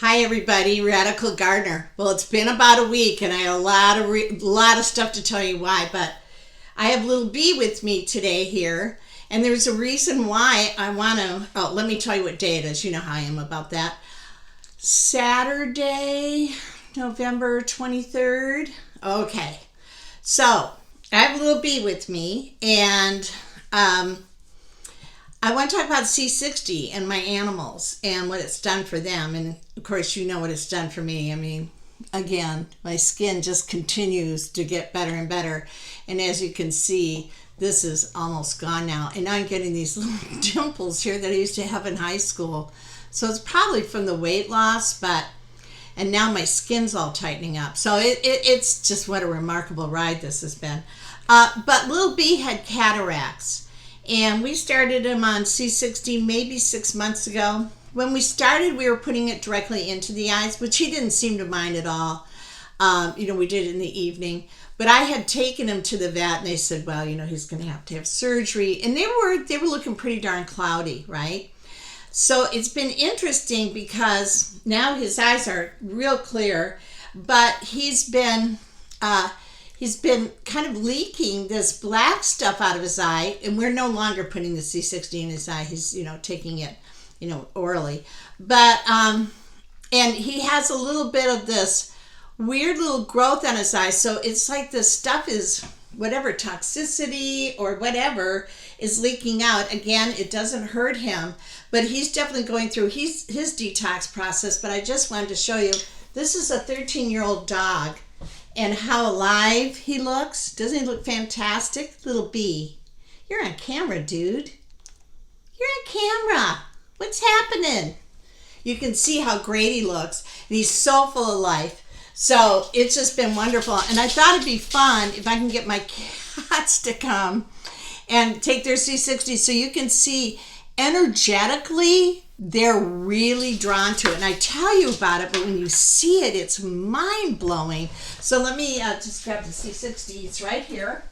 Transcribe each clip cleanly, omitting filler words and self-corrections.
Hi everybody, Radical Gardener. Well, it's been about a week and I have a lot of stuff to tell you why, but I have little B with me today here, and there's a reason why I want to, let me tell you what day it is. You know how I am about that. Saturday, November 23rd. Okay, so I have little B with me, and I want to talk about C60 and my animals and what it's done for them. And of course, you know what it's done for me. I mean, again, my skin just continues to get better and better. And as you can see, this is almost gone now. And I'm getting these little dimples here that I used to have in high school. So it's probably from the weight loss, and now my skin's all tightening up. So it's just what a remarkable ride this has been. But little B had cataracts. And we started him on C60 maybe 6 months ago. When we started, we were putting it directly into the eyes, which he didn't seem to mind at all. We did it in the evening. But I had taken him to the vet, and they said, well, he's going to have surgery. And they were looking pretty darn cloudy, right? So it's been interesting because now his eyes are real clear, but he's been kind of leaking this black stuff out of his eye, and we're no longer putting the C60 in his eye. He's, taking it, orally. But, and he has a little bit of this weird little growth on his eye. So it's like the stuff is whatever toxicity or whatever is leaking out. Again, it doesn't hurt him, but he's definitely going through his detox process. But I just wanted to show you, this is a 13-year-old dog. And how alive he looks. Doesn't he look fantastic? Little B. You're on camera, dude. You're on camera. What's happening? You can see how great he looks. And he's so full of life. So it's just been wonderful. And I thought it'd be fun if I can get my cats to come and take their C60 so you can see energetically they're really drawn to it. And I tell you about it, but when you see it, it's mind-blowing. So let me just grab the C60. It's right here.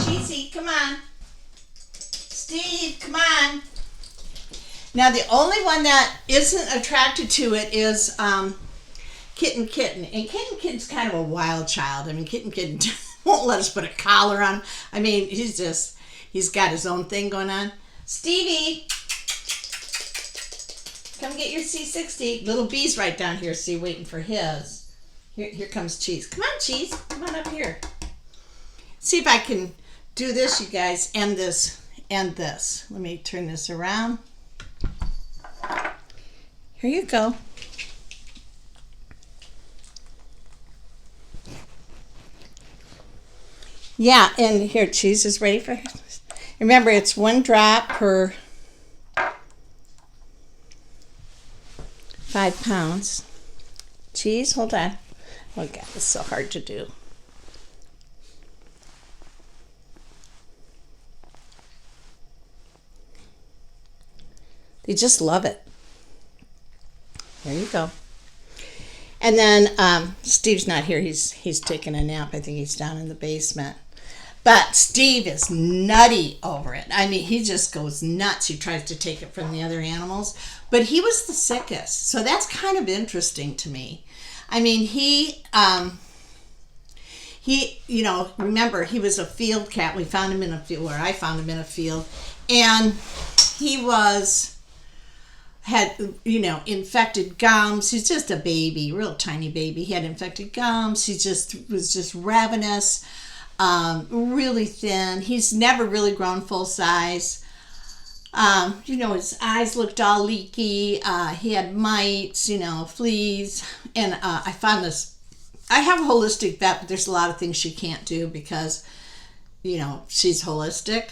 Cheesy, come on. Steve, come on. Now, the only one that isn't attracted to it is Kitten. And Kitten's kind of a wild child. I mean, Kitten won't let us put a collar on him. I mean, he's got his own thing going on. Stevie, come get your C60. Little B's right down here, see, waiting for his. Here comes Cheese. Come on, Cheese. Come on up here. See if I can do this, you guys, and this, and this. Let me turn this around. Here you go. Yeah, and here, Cheese is ready for his. Remember, it's 1 drop per 5 pounds. Cheese, hold on. Oh, God, it's so hard to do. They just love it. There you go. And then Steve's not here. He's taking a nap. I think he's down in the basement. But Steve is nutty over it. I mean, he just goes nuts. He tries to take it from the other animals. But he was the sickest. So that's kind of interesting to me. I mean, he remember, he was a field cat. We found him in a field, where I found him in a field. And he had infected gums. He's just a baby, real tiny baby. He had infected gums. He was just ravenous. Really thin. He's never really grown full size. His eyes looked all leaky. He had mites, fleas. And I found this. I have a holistic vet, but there's a lot of things she can't do because, she's holistic,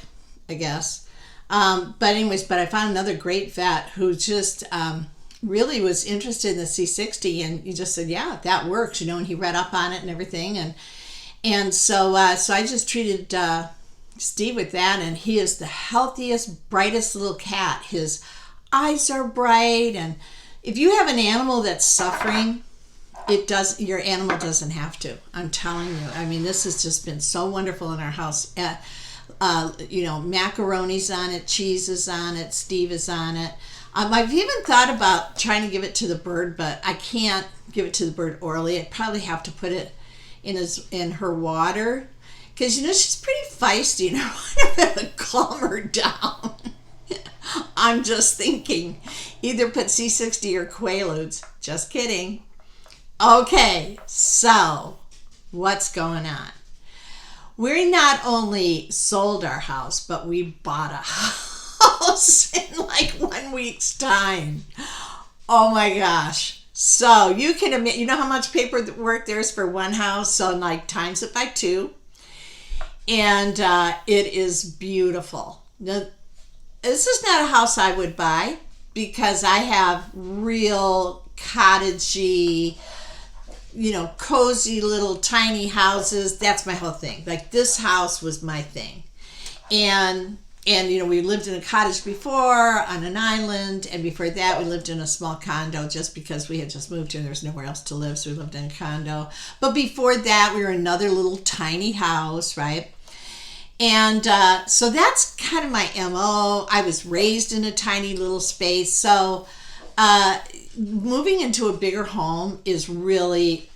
I guess. But I found another great vet who just really was interested in the C60, and he just said, yeah, that works, and he read up on it and everything. And so I just treated Steve with that, and he is the healthiest, brightest little cat. His eyes are bright, and if you have an animal that's suffering, your animal doesn't have to. I'm telling you. I mean, this has just been so wonderful in our house. macaroni's on it, cheese is on it, Steve is on it. I've even thought about trying to give it to the bird, but I can't give it to the bird orally. I'd probably have to put it in her water, because she's pretty feisty and I want to calm her down. I'm just thinking, either put C60 or Quaaludes. Just kidding. Okay, so what's going on? We not only sold our house, but we bought a house in like 1 week's time. Oh my gosh. So you can admit, how much paperwork there's for one house, so like times it by 2. And it is beautiful. Now, this is not a house I would buy, because I have real cottagey, cozy little tiny houses. That's my whole thing. Like, this house was my thing. And we lived in a cottage before on an island, and before that we lived in a small condo just because we had just moved here and there's nowhere else to live, so we lived in a condo. But before that we were in another little tiny house, right? And so that's kind of my MO. I was raised in a tiny little space, so moving into a bigger home is really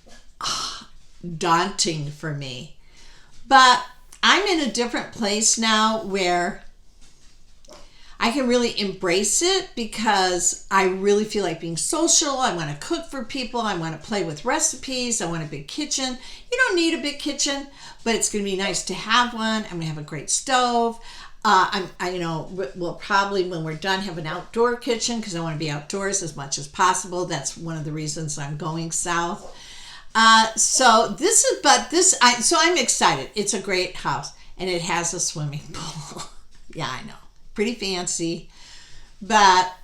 daunting for me. But I'm in a different place now where I can really embrace it, because I really feel like being social. I want to cook for people. I want to play with recipes. I want a big kitchen. You don't need a big kitchen, but it's going to be nice to have one. I'm going to have a great stove. We'll probably, when we're done, have an outdoor kitchen, because I want to be outdoors as much as possible. That's one of the reasons I'm going south. So I'm excited. It's a great house, and it has a swimming pool. Yeah, I know. Pretty fancy, but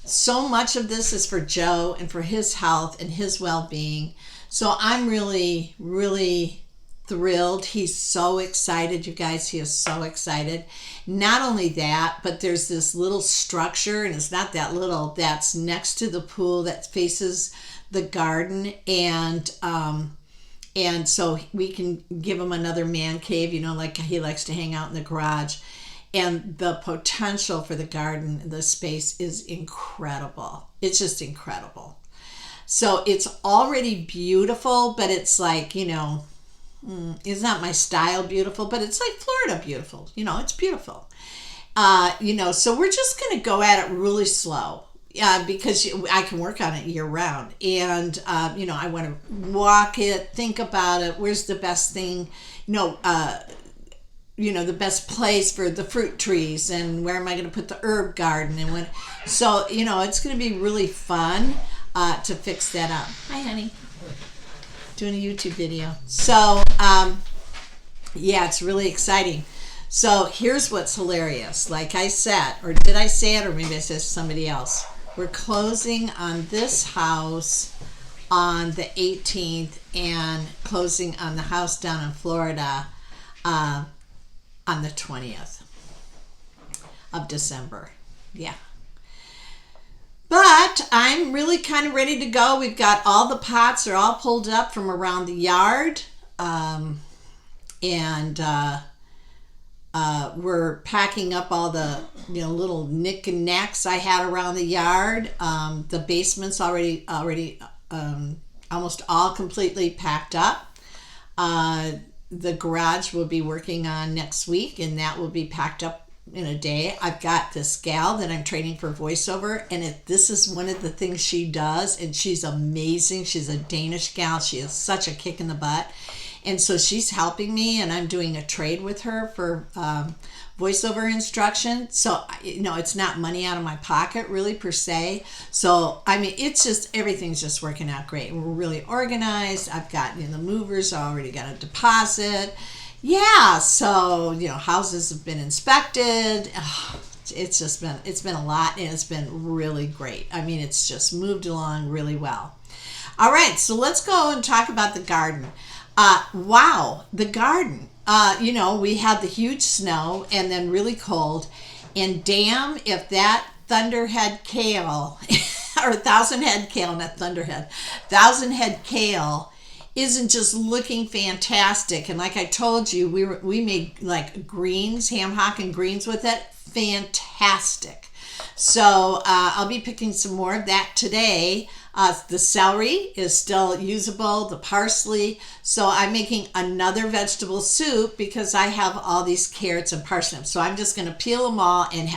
so much of this is for Joe and for his health and his well-being. So I'm really, really thrilled. He's so excited, you guys. He is so excited. Not only that, but there's this little structure, and it's not that little, that's next to the pool that faces the garden, and so we can give him another man cave, like he likes to hang out in the garage. And the potential for the garden, the space is incredible. It's just incredible. So it's already beautiful, but it's like, it's not my style beautiful, but it's like Florida beautiful. It's beautiful. So we're just going to go at it really slow. Because I can work on it year round. And, I want to walk it, think about it. Where's the best thing, the best place for the fruit trees, and where am I going to put the herb garden, and it's going to be really fun to fix that up. Hi, honey. Doing a YouTube video. So, it's really exciting. So here's what's hilarious. Like I said, or did I say it, or maybe I said it to somebody else. We're closing on this house on the 18th and closing on the house down in Florida on the 20th of December. Yeah. But I'm really kind of ready to go. We've got all the pots are all pulled up from around the yard. We're packing up all the little knick and knacks I had around the yard. The basement's already almost all completely packed up. The garage we'll be working on next week, and that will be packed up in a day. I've got this gal that I'm training for voiceover, and this is one of the things she does, and she's amazing. She's a Danish gal. She is such a kick in the butt. And so she's helping me, and I'm doing a trade with her for voiceover instruction. So, it's not money out of my pocket really per se. So, it's just, everything's just working out great. We're really organized. I've got, the movers already got a deposit. Yeah, so, houses have been inspected. It's been a lot, and it's been really great. It's just moved along really well. All right, so let's go and talk about the garden. Wow, the garden. We had the huge snow and then really cold, and damn if that thunderhead kale or thousand head kale isn't just looking fantastic. And like I told you, we made like greens, ham hock and greens with it. Fantastic. So I'll be picking some more of that today. The celery is still usable, the parsley. So I'm making another vegetable soup because I have all these carrots and parsnips. So I'm just going to peel them all and,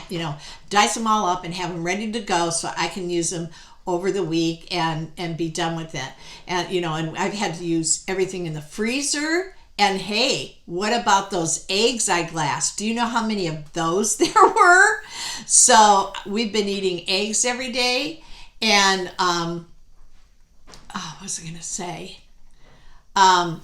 dice them all up and have them ready to go so I can use them over the week and be done with it. And, and I've had to use everything in the freezer. And hey, what about those eggs I glassed? Do you know how many of those there were? So we've been eating eggs every day. And, what was I going to say? I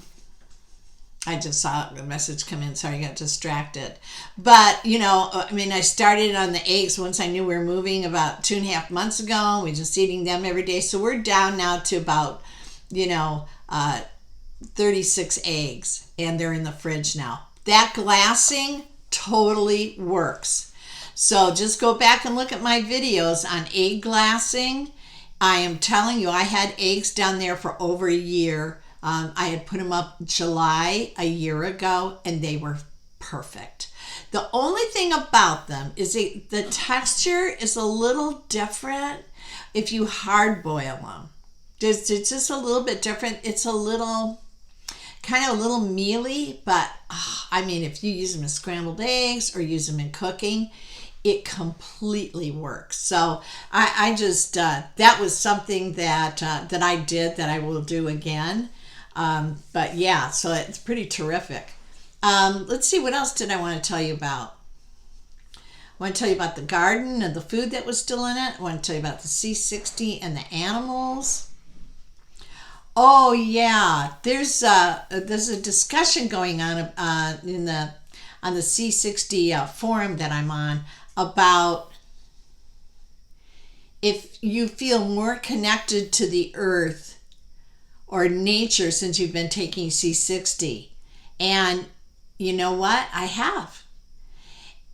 just saw the message come in, sorry, I got distracted. But, I started on the eggs once I knew we were moving about 2.5 months ago. We're just eating them every day. So we're down now to about, 36 eggs, and they're in the fridge now. That glassing totally works. So just go back and look at my videos on egg glassing. I am telling you, I had eggs down there for over a year. I had put them up July a year ago, and they were perfect. The only thing about them is the texture is a little different if you hard boil them. It's just a little bit different. It's a little mealy, but if you use them as scrambled eggs or use them in cooking, it completely works. So I just that was something that I did that I will do again. But yeah, so it's pretty terrific. Let's see, what else did I want to tell you about? I want to tell you about the garden and the food that was still in it. I want to tell you about the C60 and the animals. Oh yeah, there's a discussion going on on the C60 forum that I'm on about if you feel more connected to the earth or nature since you've been taking C60. And you know what? I have.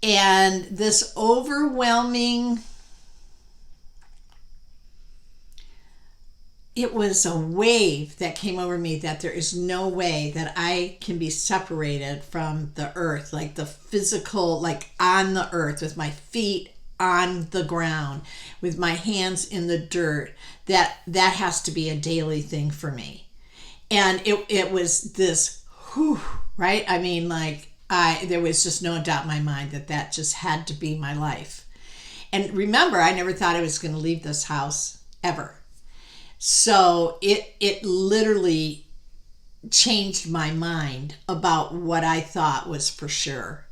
And this overwhelming, it was a wave that came over me that there is no way that I can be separated from the earth, like the physical, like on the earth with my feet on the ground, with my hands in the dirt. That has to be a daily thing for me. And it was this, whew, right? There was just no doubt in my mind that just had to be my life. And remember, I never thought I was going to leave this house ever. So it literally changed my mind about what I thought was for sure.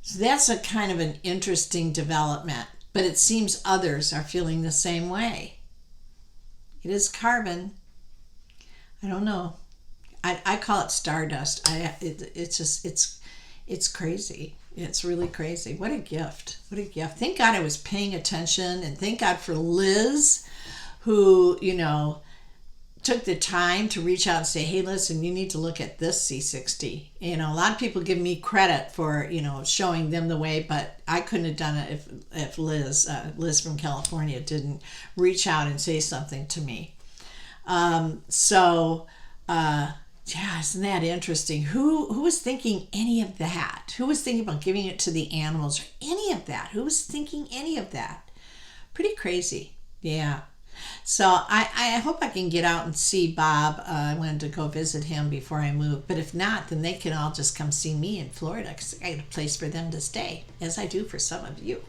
So that's a kind of an interesting development, but it seems others are feeling the same way. It is carbon. I don't know. I call it stardust. It's crazy. It's really crazy. What a gift. What a gift. Thank God I was paying attention, and thank God for Liz, who, took the time to reach out and say, hey, listen, you need to look at this C60. A lot of people give me credit for, showing them the way, but I couldn't have done it if Liz from California didn't reach out and say something to me. Yeah, isn't that interesting? Who was thinking any of that? Who was thinking about giving it to the animals or any of that? Who was thinking any of that? Pretty crazy. Yeah. So I hope I can get out and see Bob. I wanted to go visit him before I move. But if not, then they can all just come see me in Florida because I got a place for them to stay, as I do for some of you.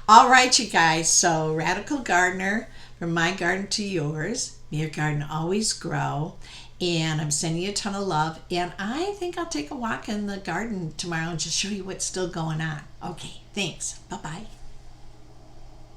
All right, you guys. So Radical Gardener, from my garden to yours. May your garden always grow. And I'm sending you a ton of love. And I think I'll take a walk in the garden tomorrow and just show you what's still going on. Okay, thanks. Bye-bye.